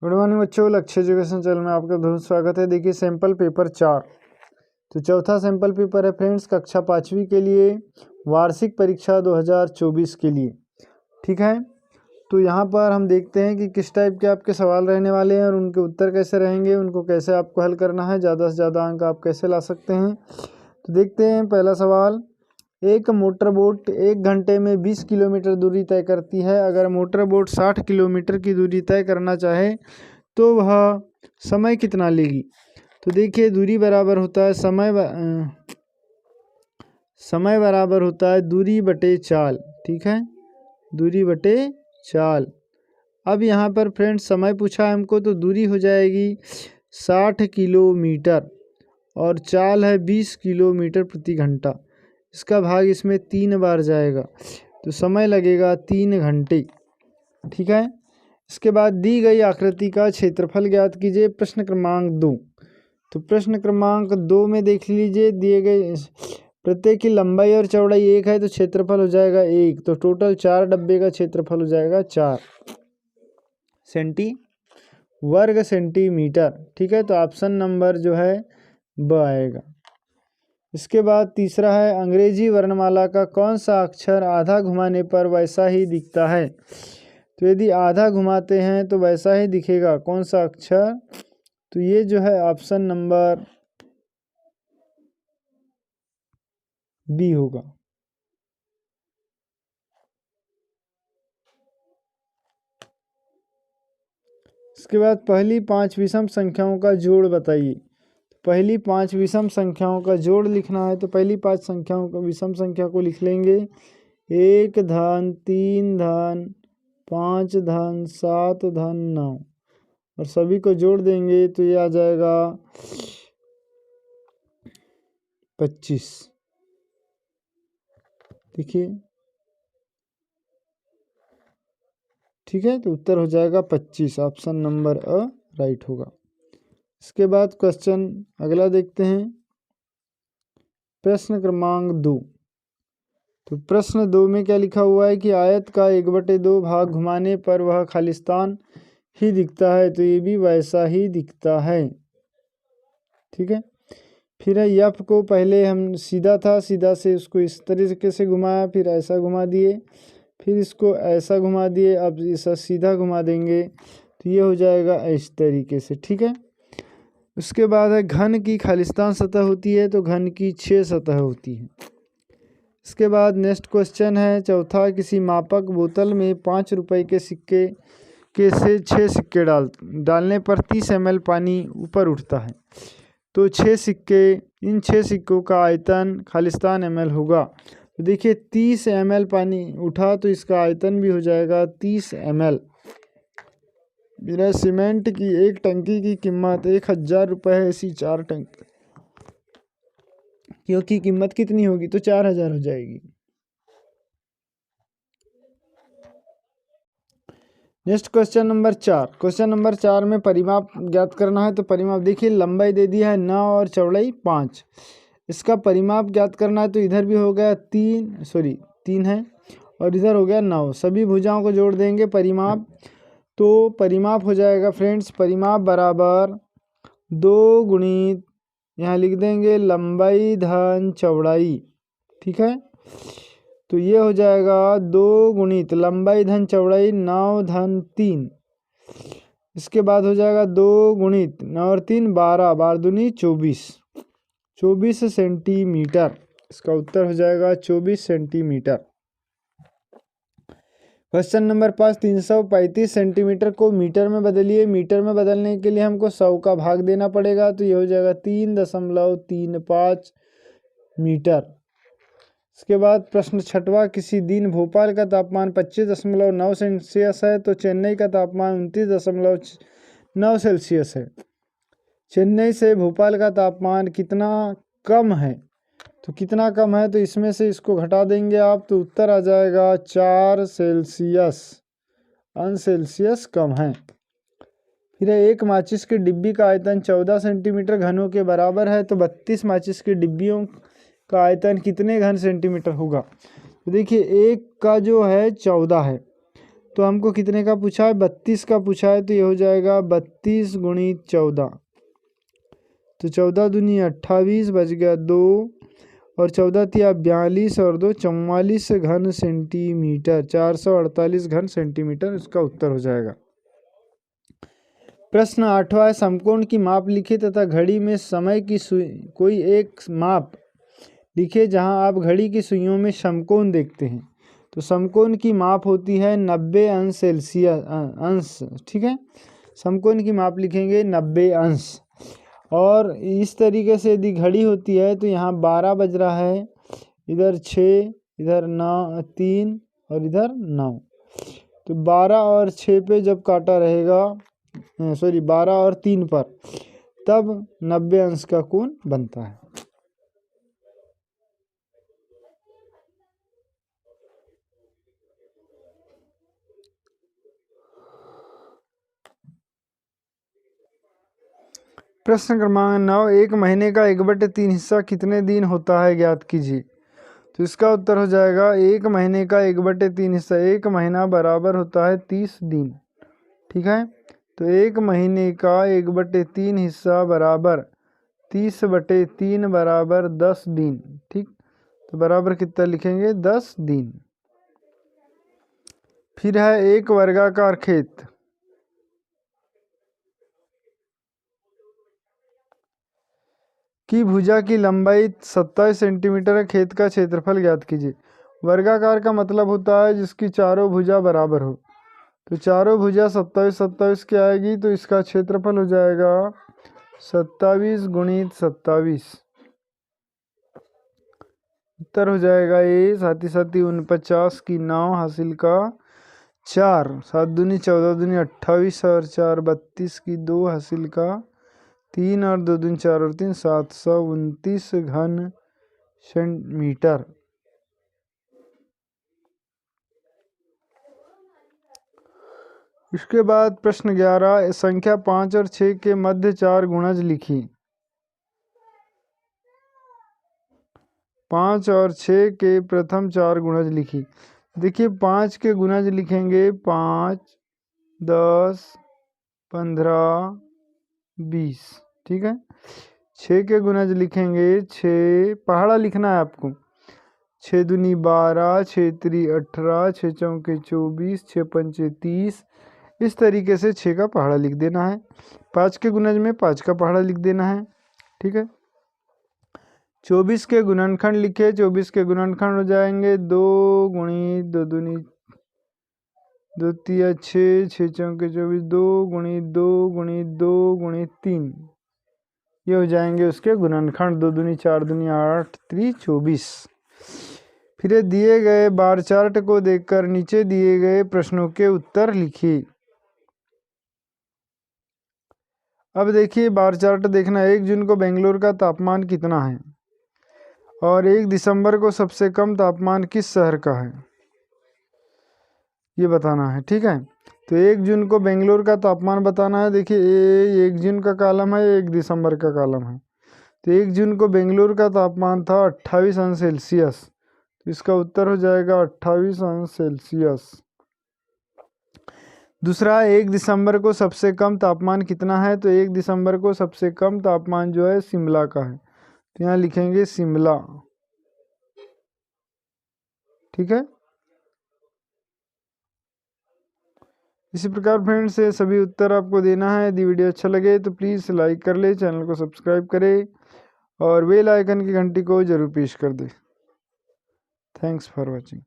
Good morning बच्चों, लक्ष्य education channel में आपका बहुत स्वागत है। देखिए सैंपल पेपर 4, तो चौथा सैंपल पेपर है फ्रेंड्स कक्षा 5वीं के लिए, वार्षिक परीक्षा 2024 के लिए। ठीक है, तो यहाँ पर हम देखते हैं कि किस टाइप के आपके सवाल रहने वाले हैं और उनके उत्तर कैसे रहेंगे, उनको कैसे आपको हल करना है, ज़्यादा से ज़्यादा अंक आप कैसे ला सकते हैं। तो देखते हैं पहला सवाल। एक मोटर बोट 1 घंटे में 20 किलोमीटर दूरी तय करती है। अगर मोटर बोट 60 किलोमीटर की दूरी तय करना चाहे तो वह समय कितना लेगी। तो देखिए दूरी बराबर होता है समय बराबर होता है दूरी बटे चाल। ठीक है, दूरी बटे चाल। अब यहाँ पर फ्रेंड्स समय पूछा है हमको, तो दूरी हो जाएगी 60 किलोमीटर और चाल है 20 किलोमीटर प्रति घंटा। इसका भाग इसमें 3 बार जाएगा, तो समय लगेगा 3 घंटे। ठीक है, इसके बाद दी गई आकृति का क्षेत्रफल ज्ञात कीजिए। प्रश्न क्रमांक 2। तो प्रश्न क्रमांक 2 में देख लीजिए, दिए गए प्रत्येक की लंबाई और चौड़ाई 1 है, तो क्षेत्रफल हो जाएगा 1। तो टोटल 4 डब्बे का क्षेत्रफल हो जाएगा 4 वर्ग सेंटीमीटर। ठीक है, तो ऑप्शन नंबर जो है ब आएगा। इसके बाद तीसरा है अंग्रेजी वर्णमाला का कौन सा अक्षर आधा घुमाने पर वैसा ही दिखता है। तो यदि आधा घुमाते हैं तो वैसा ही दिखेगा, कौन सा अक्षर, तो ये जो है ऑप्शन नंबर बी होगा। इसके बाद पहली 5 विषम संख्याओं का जोड़ बताइए। पहली 5 विषम संख्याओं का जोड़ लिखना है, तो पहली 5 संख्याओं को विषम संख्या को लिख लेंगे 1 धन 3 धन 5 धन 7 धन 9 और सभी को जोड़ देंगे तो ये आ जाएगा 25। देखिए, ठीक है, तो उत्तर हो जाएगा 25। ऑप्शन नंबर अ राइट होगा। इसके बाद क्वेश्चन अगला देखते हैं, प्रश्न क्रमांक 2। तो प्रश्न 2 में क्या लिखा हुआ है कि आयत का 1/2 भाग घुमाने पर वह खालिस्तान ही दिखता है, तो ये भी वैसा ही दिखता है। ठीक है, फिर है यफ को पहले हम सीधा था, सीधा से उसको इस तरीके से घुमाया, फिर ऐसा घुमा दिए, फिर इसको ऐसा घुमा दिए, अब इसे सीधा घुमा देंगे तो ये हो जाएगा इस तरीके से। ठीक है, उसके बाद है घन की खालिस्तान सतह होती है, तो घन की 6 सतह होती है। इसके बाद नेक्स्ट क्वेश्चन है चौथा, किसी मापक बोतल में 5 रुपए के सिक्के के से 6 सिक्के डालने पर 30 ml पानी ऊपर उठता है। तो 6 सिक्के, इन 6 सिक्कों का आयतन खालिस्तान ml होगा। तो देखिए 30 ml पानी उठा तो इसका आयतन भी हो जाएगा 30 ml। बिना सीमेंट की एक टंकी की कीमत 1000 रुपये है, ऐसी 4 टंकी क्योंकि कीमत कितनी होगी, तो 4000 हो जाएगी। Next question number 4। Question number 4 में परिमाप ज्ञात करना है। तो परिमाप देखिए, लंबाई दे दी है 9 और चौड़ाई 5। इसका परिमाप ज्ञात करना है, तो इधर भी हो गया 3 है और इधर हो गया 9। सभी भुजाओं को जोड़ देंगे परिमाप, तो परिमाप हो जाएगा फ्रेंड्स, परिमाप बराबर 2 गुणित, यहाँ लिख देंगे लंबाई धन चौड़ाई। ठीक है, तो ये हो जाएगा 2 गुणित लंबाई धन चौड़ाई 9 धन 3। इसके बाद हो जाएगा 2 गुणित 9 और 3 12, 12 दूनी 24 सेंटीमीटर। इसका उत्तर हो जाएगा 24 सेंटीमीटर। क्वेश्चन नंबर 5, 335 सेंटीमीटर को मीटर में बदलिए। मीटर में बदलने के लिए हमको 100 का भाग देना पड़ेगा, तो ये हो जाएगा 3.35 मीटर। इसके बाद प्रश्न 6वां, किसी दिन भोपाल का तापमान 25.9 सेल्सियस है, तो चेन्नई का तापमान 29.9 सेल्सियस है। चेन्नई से भोपाल का तापमान कितना कम है, तो कितना कम है, तो इसमें से इसको घटा देंगे आप, तो उत्तर आ जाएगा 4 सेल्सियस, सेल्सियस कम है। फिर एक माचिस की डिब्बी का आयतन 14 सेंटीमीटर घनों के बराबर है, तो 32 माचिस की डिब्बियों का आयतन कितने घन सेंटीमीटर होगा। तो देखिए एक का जो है 14 है, तो हमको कितने का पूछा है, 32 का पूछा है, तो ये हो जाएगा 32 गुणित 14। तो 14 दूनी 28, बच गया 2, और 14 तिया 42 और 2 44 घन सेंटीमीटर, 448 घन सेंटीमीटर इसका उत्तर हो जाएगा। प्रश्न 8वां है, समकोण की माप लिखे तथा घड़ी में समय की कोई एक माप लिखे जहां आप घड़ी की सुइयों में समकोण देखते हैं। तो समकोण की माप होती है 90 अंश सेल्सियस अंश, ठीक है। समकोण की माप लिखेंगे 90 अंश। और इस तरीके से यदि घड़ी होती है तो यहाँ 12 बज रहा है, इधर 6, इधर 9 3 और इधर 9। तो 12 और 6 पे जब काटा रहेगा, सॉरी 12 और 3 पर, तब 90 अंश का कोण बनता है। प्रश्न क्रमांक 9, एक महीने का 1/3 हिस्सा कितने दिन होता है, ज्ञात कीजिए। तो इसका उत्तर हो जाएगा, एक महीने का 1/3 हिस्सा, एक महीना बराबर होता है 30 दिन, ठीक है। तो एक महीने का 1/3 हिस्सा बराबर 30/3 बराबर 10 दिन, ठीक। तो बराबर कितना लिखेंगे, 10 दिन। फिर है एक वर्गाकार खेत की भुजा की लंबाई 27 सेंटीमीटर है, खेत का क्षेत्रफल ज्ञात कीजिए। वर्गाकार का मतलब होता है जिसकी चारों भुजा बराबर हो। तो चारों भुजा 27 27 की आएगी, तो इसका क्षेत्रफल हो जाएगा 27 गुणित 27। उत्तर हो जाएगा ये, साथ ही 49 की 9 हासिल का 4, 7 दूनी 14 दूनी 28 और 4 32 की 2 हासिल का 3 और 2 दूनी 4 और 3 729 घन सेंटीमीटर। इसके बाद प्रश्न 11, संख्या 5 और 6 के मध्य 4 गुणज लिखी। 5 और 6 के प्रथम 4 गुणज लिखी। देखिए 5 के गुणज लिखेंगे 5, 10, 15, 20, ठीक है। 6 के गुणज लिखेंगे 6, पहाड़ा लिखना है आपको, 6 दूनी 12, 6 त्री 18, 6 चौके 24, 6 पंचे 30। इस तरीके से 6 का पहाड़ा लिख देना है। 5 के गुणज में 5 का पहाड़ा लिख देना है, ठीक है। 24 के गुणनखंड लिखे, 24 के गुणनखंड हो जाएंगे 2 गुणित 2 दूनी 2 तिया 6, 6 चौके 24, 2 गुणित 2 गुणित 2 गुणित 3, ये हो जाएंगे उसके गुणनखंड। 2 दूनी 4 दूनी 8 त्री 24। फिर दिए गए बार चार्ट को देखकर नीचे दिए गए प्रश्नों के उत्तर लिखिए। अब देखिए बार चार्ट देखना, 1 जून को बेंगलोर का तापमान कितना है और 1 दिसंबर को सबसे कम तापमान किस शहर का है, ये बताना है, ठीक है। तो 1 जून को बेंगलोर का तापमान बताना है। देखिए ये 1 जून का कॉलम है, 1 दिसंबर का कॉलम है। तो 1 जून को बेंगलोर का तापमान था 28 अंश सेल्सियस, तो इसका उत्तर हो जाएगा 28 अंश सेल्सियस। दूसरा, 1 दिसंबर को सबसे कम तापमान कितना है, तो 1 दिसंबर को सबसे कम तापमान जो है शिमला का है, तो यहाँ लिखेंगे शिमला, ठीक है। इसी प्रकार फ्रेंड्स से सभी उत्तर आपको देना है। यदि वीडियो अच्छा लगे तो प्लीज़ लाइक कर ले, चैनल को सब्सक्राइब करें और बेल आइकन की घंटी को जरूर पेश कर दे। Thanks for watching.